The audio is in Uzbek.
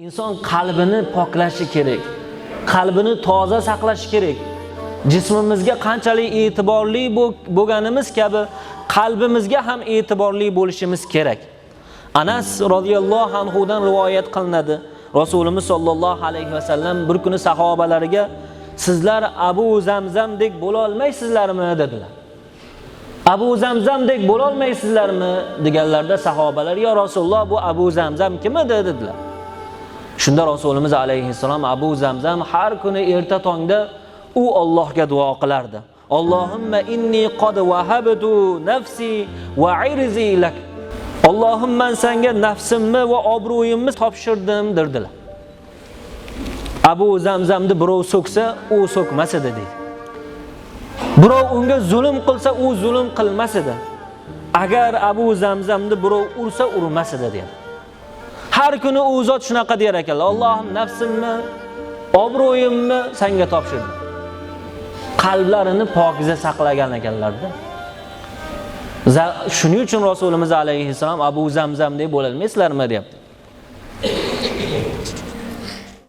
inson qalbini poklashi kerak. Qalbini toza saqlashi kerak. Jismimizga qanchalik e'tiborli bo'lganimiz kabi qalbimizga ham e'tiborli bo'lishimiz kerak. Anas radhiyallohu anhu dan rivoyat qilinadi. Rasulimiz sollallohu alayhi vasallam bir kuni sahobalariga sizlar Abu Zamzamdek bo'la olmaysizlarmi dedilar. Abu Zamzamdek bo'la olmaysizlarmi deganlarda sahobalar yo Rasululloh bu Abu Zamzam kim edi dedilar. Shunda Rasulimiz alayhissalom Abu Zamzam har kuni erta tongda u Allohga duo qilardi. Allohumma inni qad wahabtu nafsi va irzi lak. Allohim men senga nafsimni va obro'yimni topshirdim dedilar. Abu Zamzamni birov so'ksa, u so'kmas edi deydi. Birov unga zulm qilsa, u zulm qilmas edi. Agar Abu Zamzamni birov ursa, urmas edi deydi. Har kuni u zot shunaqa der ekanlar. Allohim nafsimni, obro'yimni senga topshirdim. Qalblarini pokiza saqlagan ekanlar-da. Shuning uchun Rasulimiz alayhissalom Abu Zamzam deb bo'la olmaysizlarmi deyapti.